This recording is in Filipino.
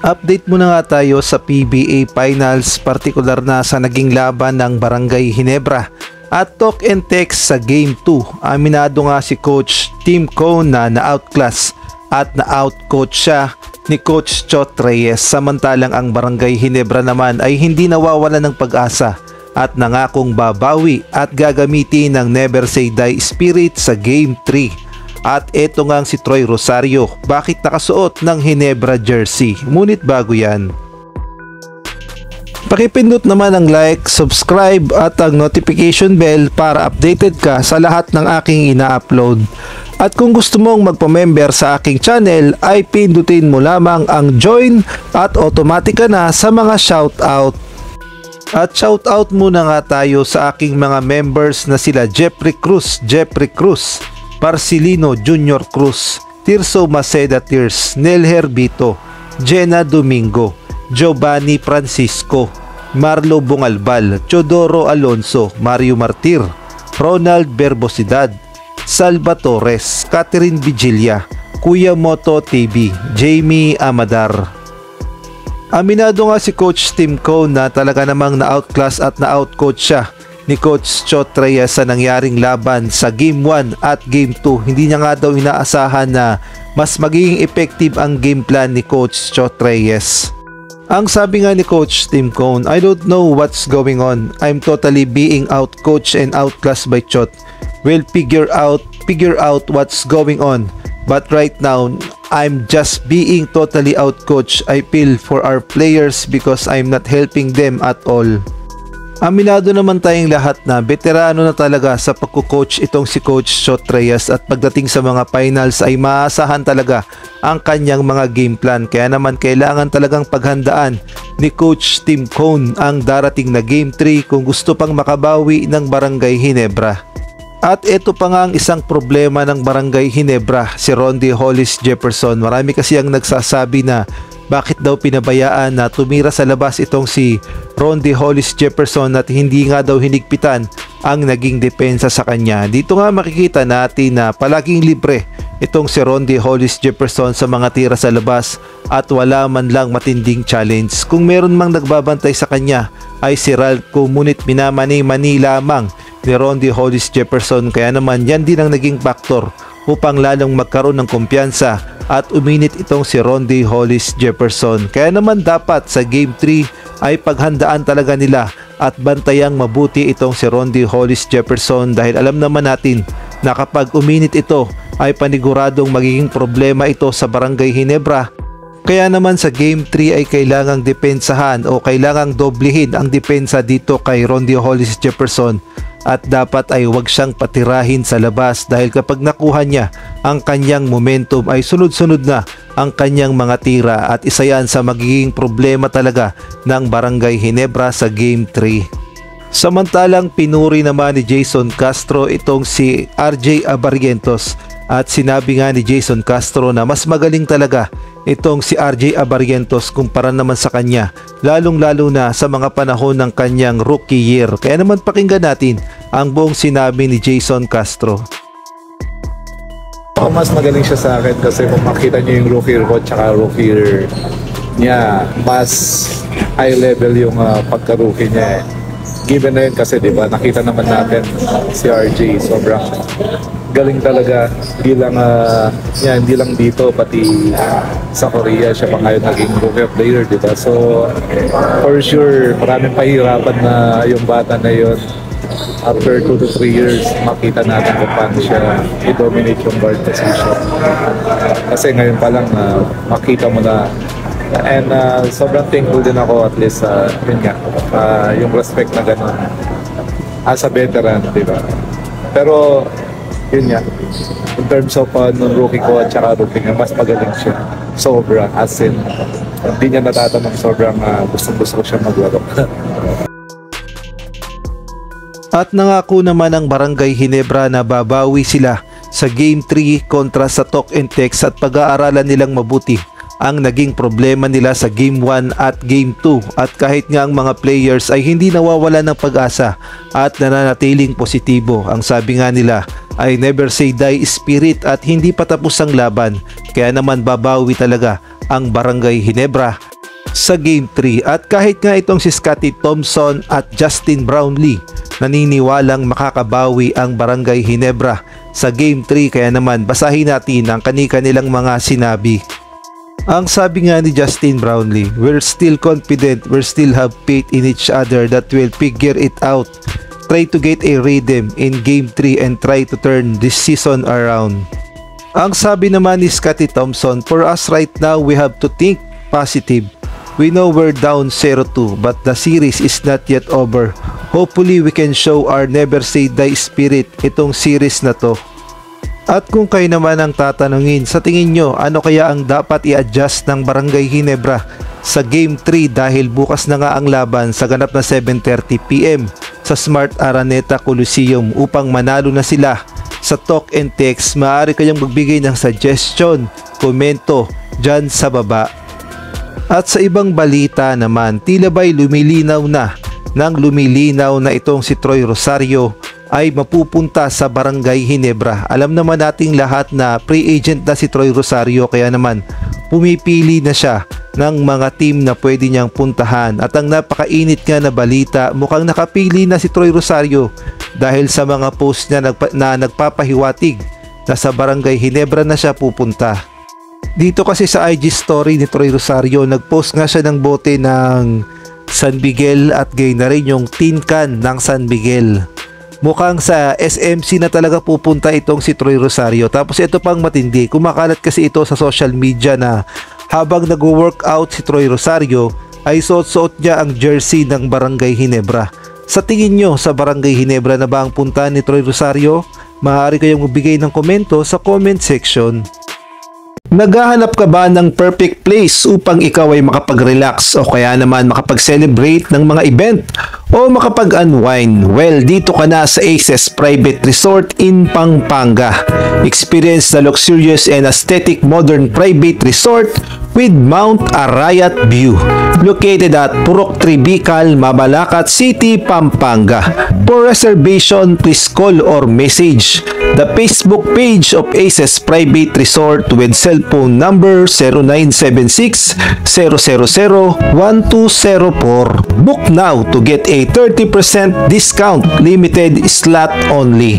Update muna nga tayo sa PBA Finals, partikular na sa naging laban ng Barangay Ginebra at talk and text sa Game 2. Aminado nga si Coach Tim Cone na na-outclass at na-outcoach siya ni Coach Chot Reyes. Samantalang ang Barangay Ginebra naman ay hindi nawawala ng pag-asa at nangakong babawi at gagamitin ng Never Say Die spirit sa Game 3. At eto nga si Troy Rosario, bakit nakasuot ng Ginebra jersey? Ngunit bago yan, pakipindot naman ang like, subscribe at ang notification bell para updated ka sa lahat ng aking ina-upload. At kung gusto mong magpa-member sa aking channel ay pindutin mo lamang ang join at automatic ka na sa mga shoutout. At shoutout muna nga tayo sa aking mga members na sila Jeffrey Cruz, Marcelino Junior Cruz, Tirso Maceda Tirs, Nel Herbito, Jenna Domingo, Giovanni Francisco, Marlo Bungalbal, Chodoro Alonso, Mario Martir, Ronald Berbosidad, Salva Torres, Catherine Vigilia, Kuya Moto TV, Jamie Amadar. Aminado nga si Coach Tim Cone na talaga namang na-outclass at na-outcoach siya ni Coach Chot Reyes sa nangyaring laban sa Game 1 at Game 2. Hindi niya nga daw inaasahan na mas magiging effective ang game plan ni Coach Chot Reyes. Ang sabi nga ni Coach Tim Cone, I don't know what's going on. I'm totally being outcoached and outclassed by Chot. We'll figure out what's going on. But right now, I'm just being totally outcoached. I feel for our players because I'm not helping them at all. Aminado naman tayong lahat na veterano na talaga sa pagko-coach itong si Coach Chot Reyes at pagdating sa mga finals ay maasahan talaga ang kanyang mga game plan. Kaya naman kailangan talagang paghandaan ni Coach Tim Cone ang darating na Game 3 kung gusto pang makabawi ng Barangay Ginebra. At ito pa nga ang isang problema ng Barangay Ginebra, si Rondy Hollis Jefferson. Marami kasi ang nagsasabi na bakit daw pinabayaan na tumira sa labas itong si Rondy Hollis Jefferson at hindi nga daw hinigpitan ang naging depensa sa kanya. Dito nga makikita natin na palaging libre itong si Rondy Hollis Jefferson sa mga tira sa labas at wala man lang matinding challenge. Kung meron mang nagbabantay sa kanya ay si Ralph, ngunit minamani-mani lamang ni Rondy Hollis Jefferson. Kaya naman yan din ang naging factor upang lalong magkaroon ng kumpiyansa at uminit itong si Rondy Hollis Jefferson. Kaya naman dapat sa Game 3 ay paghandaan talaga nila at bantayang mabuti itong si Rondy Hollis Jefferson dahil alam naman natin na kapag uminit ito ay paniguradong magiging problema ito sa Barangay Ginebra. Kaya naman sa Game 3 ay kailangang depensahan o kailangang doblehin ang depensa dito kay Rondy Hollis Jefferson. At dapat ay huwag siyang patirahin sa labas dahil kapag nakuha niya ang kanyang momentum ay sunod-sunod na ang kanyang mga tira at isa yan sa magiging problema talaga ng Barangay Ginebra sa Game 3. Samantalang pinuri naman ni Jason Castro itong si RJ Abarrientos at sinabi nga ni Jason Castro na mas magaling talaga itong si RJ Abarrientos kumpara naman sa kanya, lalong-lalo na sa mga panahon ng kanyang rookie year. Kaya naman pakinggan natin ang buong sinabi ni Jason Castro. Mas magaling siya sa akin kasi kung makita niyo yung rookie ko tsaka rookie year niya, mas high level yung pagka-rookie niya. Given na yun kasi diba, nakita naman natin si RJ, sobrang galing talaga bilang hindi lang dito pati sa Korea siya pa ngayon naging rookie of the year, diba? So for sure maraming pahirapan na yung bata na yun. After 2 to 3 years makita natin kung paano siya i-dominate yung guard position kasi ngayon pa lang makita mo na. And sobrang thankful din ako at least yun nga, yung respect na gano'n as a veteran, diba? Pero yun nga, in terms of non-rookie ko at saka rookie niya, mas magaling siya. Sobra, as in, hindi niya natatanong, sobrang gusto ko siya maglaro. At nangako naman ang Barangay Ginebra na babawi sila sa Game 3 kontra sa talk and text at pag-aaralan nilang mabuti ang naging problema nila sa Game 1 at Game 2 at kahit nga ang mga players ay hindi nawawala ng pag-asa at nananatiling positibo. Ang sabi nga nila ay never say die spirit at hindi pa tapos ang laban, kaya naman babawi talaga ang Barangay Ginebra sa Game 3. At kahit nga itong si Scottie Thompson at Justin Brownlee naniniwalang makakabawi ang Barangay Ginebra sa Game 3, kaya naman basahin natin ang kani-kanilang mga sinabi. Ang sabi nga ni Justin Brownlee, "We're still confident, we still have faith in each other that we'll figure it out. Try to get a rhythm in Game 3 and try to turn this season around." Ang sabi naman ni Scottie Thompson, "For us right now, we have to think positive. We know we're down 0-2, but the series is not yet over. Hopefully, we can show our never say die spirit itong series na to." At kung kayo naman ang tatanungin, sa tingin nyo, ano kaya ang dapat i-adjust ng Barangay Ginebra sa Game 3 dahil bukas na nga ang laban sa ganap na 7:30 PM sa Smart Araneta Coliseum upang manalo na sila? Sa Talk and Text, maaari kayong magbigay ng suggestion, komento dyan sa baba. At sa ibang balita naman, tila ba'y lumilinaw na itong si Troy Rosario ay mapupunta sa Barangay Ginebra. Alam naman nating lahat na free agent na si Troy Rosario, kaya naman pumipili na siya ng mga team na pwede niyang puntahan. At ang napakainit nga na balita, mukhang nakapili na si Troy Rosario dahil sa mga post niya na nagpapahiwatig na sa Barangay Ginebra na siya pupunta. Dito kasi sa IG story ni Troy Rosario, nagpost nga siya ng bote ng San Miguel at gayon na rin yung tin can ng San Miguel. Mukhang sa SMC na talaga pupunta itong si Troy Rosario. Tapos ito pang matindi, kumakalat kasi ito sa social media na habang nag-workout si Troy Rosario ay suot-suot niya ang jersey ng Barangay Ginebra. Sa tingin nyo, sa Barangay Ginebra na ba ang punta ni Troy Rosario? Maaari kayong magbigay ng komento sa comment section. Naghahanap ka ba ng perfect place upang ikaw ay makapag-relax o kaya naman makapag-celebrate ng mga event o makapag-unwind? Well, dito ka na sa Aces Private Resort in Pampanga. Experience the luxurious and aesthetic modern private resort with Mount Arayat view. Located at Purok Tribical, Mabalacat City, Pampanga. For reservation, please call or message the Facebook page of Aces Private Resort with cellphone number 0976-000-1204. Book now to get a 30% discount, limited slot only.